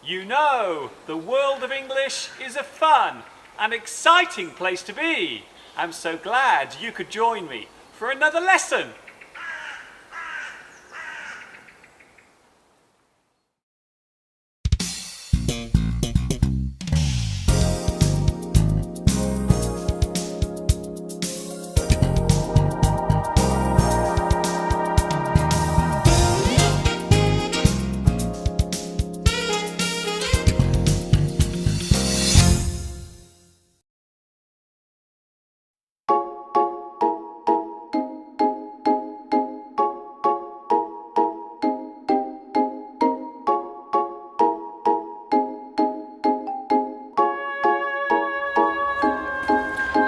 You know, the world of English is a fun and exciting place to be. I'm so glad you could join me for another lesson.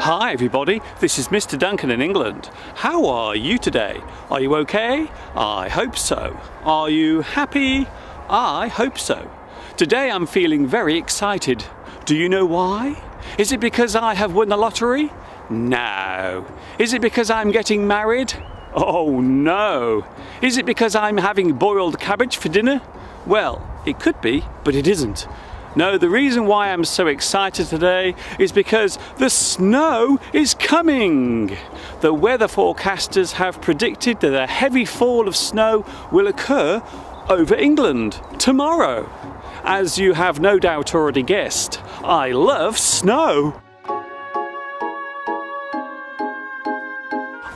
Hi everybody, this is Mr. Duncan in England. How are you today? Are you okay? I hope so. Are you happy? I hope so. Today I'm feeling very excited. Do you know why? Is it because I have won the lottery? No. Is it because I'm getting married? Oh no. Is it because I'm having boiled cabbage for dinner? Well, it could be, but it isn't. No, the reason why I'm so excited today is because the snow is coming. The weather forecasters have predicted that a heavy fall of snow will occur over England tomorrow. As you have no doubt already guessed, I love snow.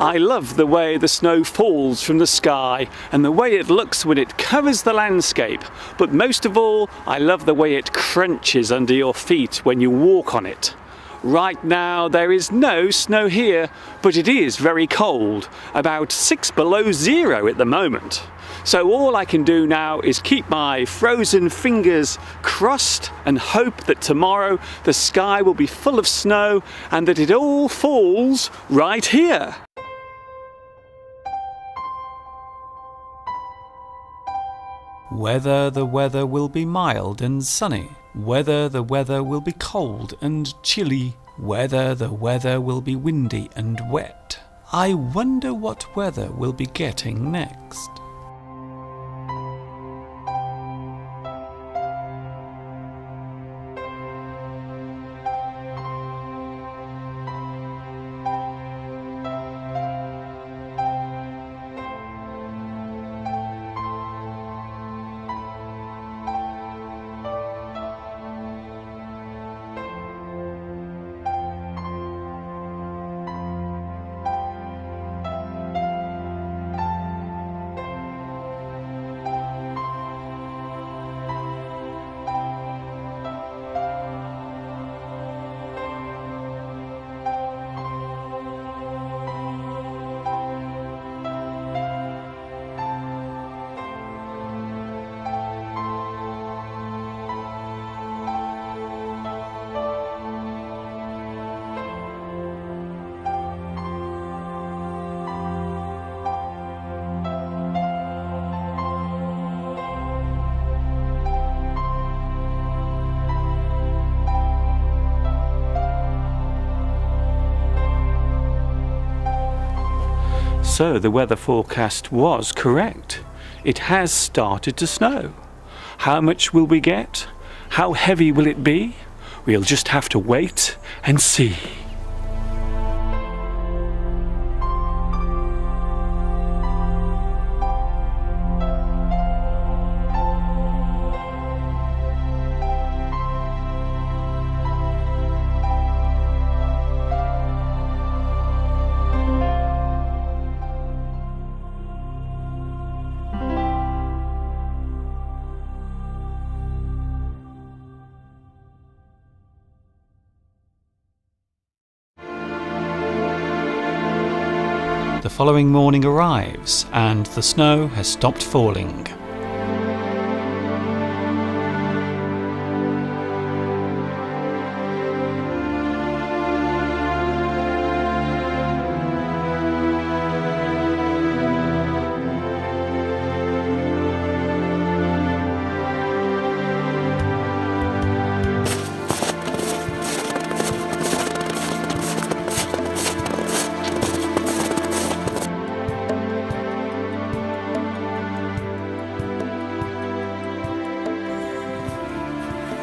I love the way the snow falls from the sky and the way it looks when it covers the landscape, but most of all I love the way it crunches under your feet when you walk on it. Right now there is no snow here, but it is very cold, about 6 below zero at the moment. So all I can do now is keep my frozen fingers crossed and hope that tomorrow the sky will be full of snow and that it all falls right here. Whether the weather will be mild and sunny, whether the weather will be cold and chilly, whether the weather will be windy and wet. I wonder what weather we'll be getting next. So the weather forecast was correct. It has started to snow. How much will we get? How heavy will it be? We'll just have to wait and see. The following morning arrives and the snow has stopped falling.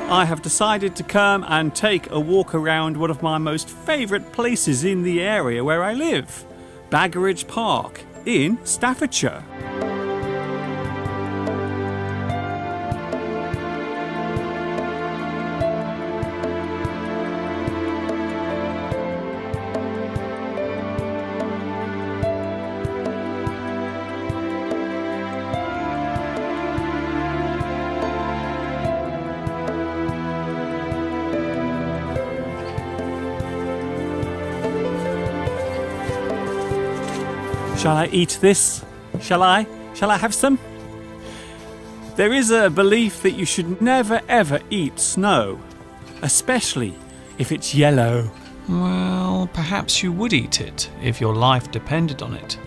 I have decided to come and take a walk around one of my most favourite places in the area where I live, Baggeridge Park in Staffordshire. Shall I eat this? Shall I? Shall I have some? There is a belief that you should never ever eat snow, especially if it's yellow. Well, perhaps you would eat it if your life depended on it.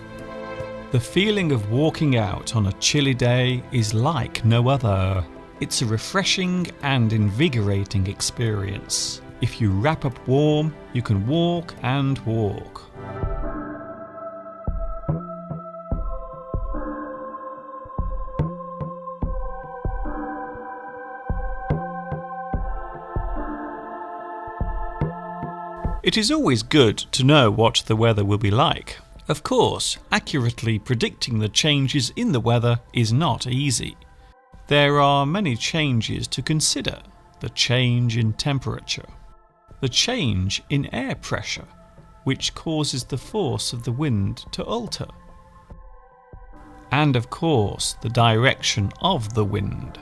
The feeling of walking out on a chilly day is like no other. It's a refreshing and invigorating experience. If you wrap up warm, you can walk and walk. It is always good to know what the weather will be like. Of course, accurately predicting the changes in the weather is not easy. There are many changes to consider. The change in temperature, the change in air pressure, which causes the force of the wind to alter, and of course the direction of the wind.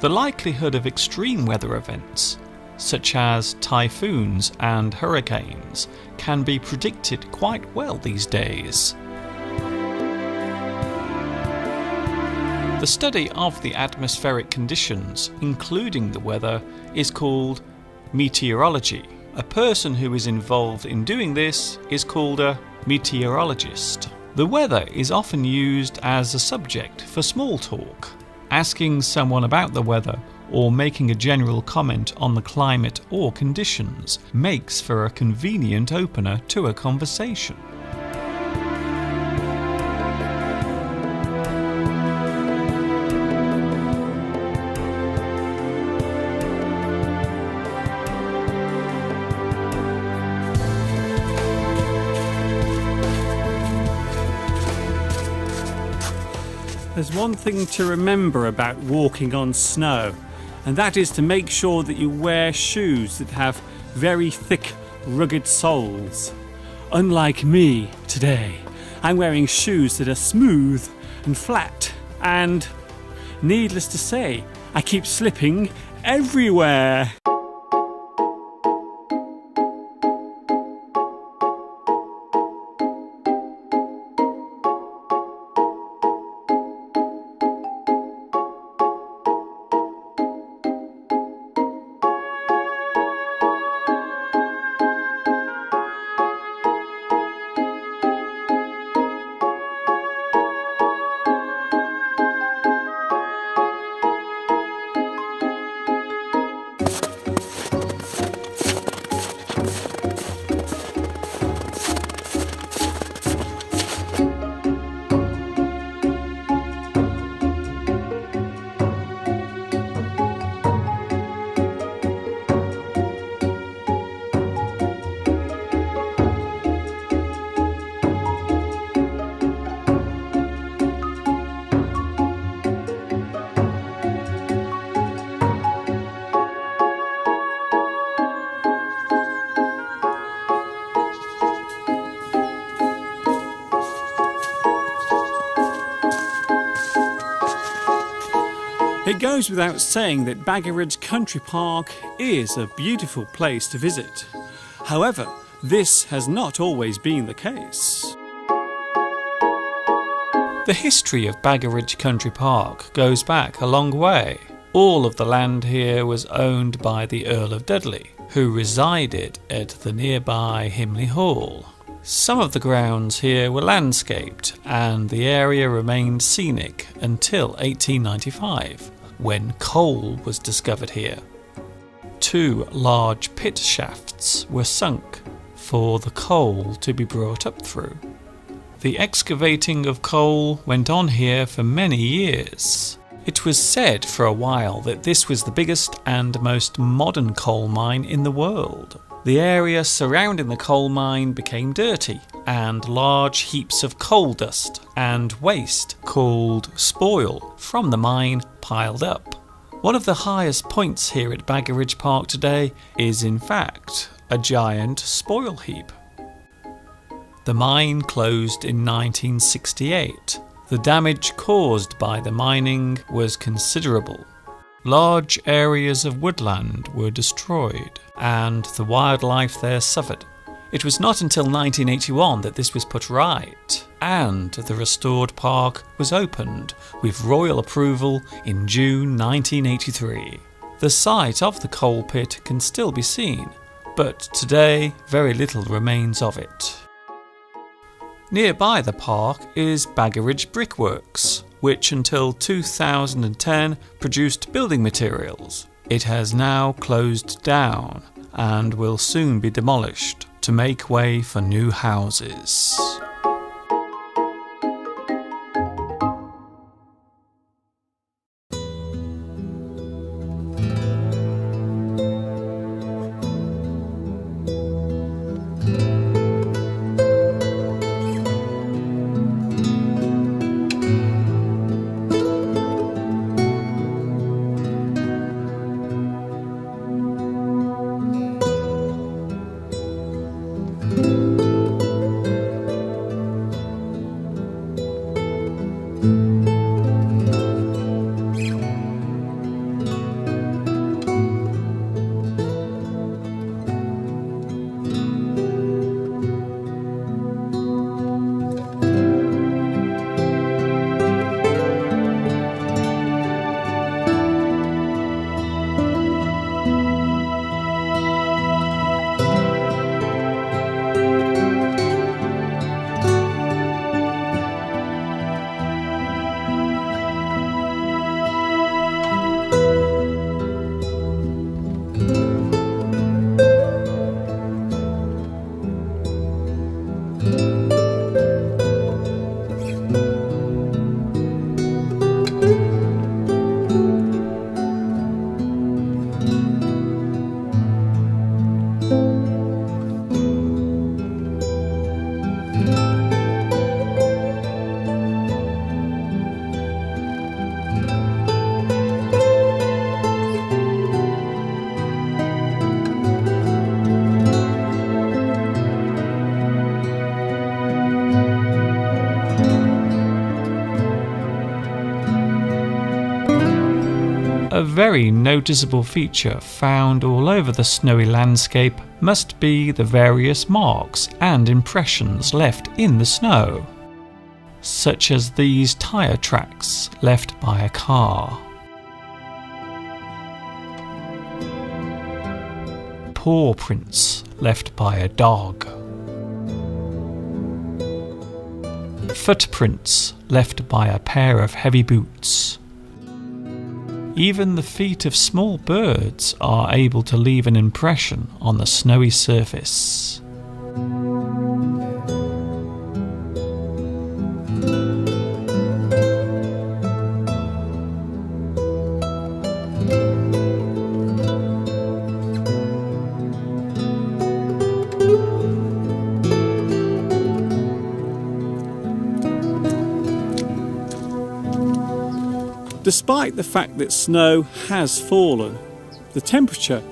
The likelihood of extreme weather events, such as typhoons and hurricanes, can be predicted quite well these days. The study of the atmospheric conditions, including the weather, is called meteorology. A person who is involved in doing this is called a meteorologist. The weather is often used as a subject for small talk. Asking someone about the weather or making a general comment on the climate or conditions makes for a convenient opener to a conversation. There's one thing to remember about walking on snow, and that is to make sure that you wear shoes that have very thick, rugged soles. Unlike me today, I'm wearing shoes that are smooth and flat, and needless to say, I keep slipping everywhere. It goes without saying that Baggeridge Country Park is a beautiful place to visit. However, this has not always been the case. The history of Baggeridge Country Park goes back a long way. All of the land here was owned by the Earl of Dudley, who resided at the nearby Himley Hall. Some of the grounds here were landscaped, and the area remained scenic until 1895, when coal was discovered here. 2 large pit shafts were sunk for the coal to be brought up through. The excavating of coal went on here for many years. It was said for a while that this was the biggest and most modern coal mine in the world. The area surrounding the coal mine became dirty, and large heaps of coal dust and waste, called spoil, from the mine piled up. One of the highest points here at Baggeridge Park today is in fact a giant spoil heap. The mine closed in 1968. The damage caused by the mining was considerable. Large areas of woodland were destroyed, and the wildlife there suffered. It was not until 1981 that this was put right, and the restored park was opened with royal approval in June 1983. The site of the coal pit can still be seen, but today very little remains of it. Nearby the park is Baggeridge Brickworks, which until 2010 produced building materials. It has now closed down and will soon be demolished to make way for new houses. A very noticeable feature found all over the snowy landscape must be the various marks and impressions left in the snow, such as these tyre tracks left by a car, paw prints left by a dog, footprints left by a pair of heavy boots. Even the feet of small birds are able to leave an impression on the snowy surface. Despite the fact that snow has fallen, the temperature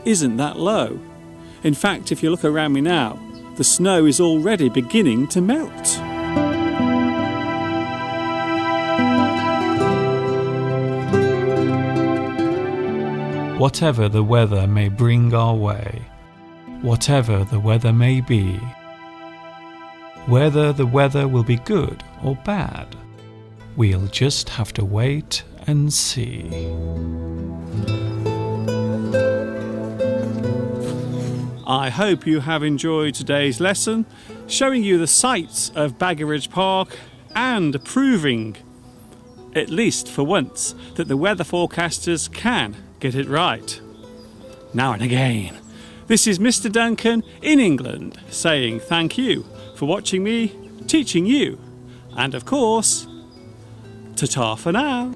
isn't that low. In fact, if you look around me now, the snow is already beginning to melt. Whatever the weather may bring our way, whatever the weather may be, whether the weather will be good or bad, we'll just have to wait and see. I hope you have enjoyed today's lesson, showing you the sights of Baggeridge Park and proving, at least for once, that the weather forecasters can get it right. Now and again. This is Mr. Duncan in England saying thank you for watching me teaching you. And of course, ta-ta for now.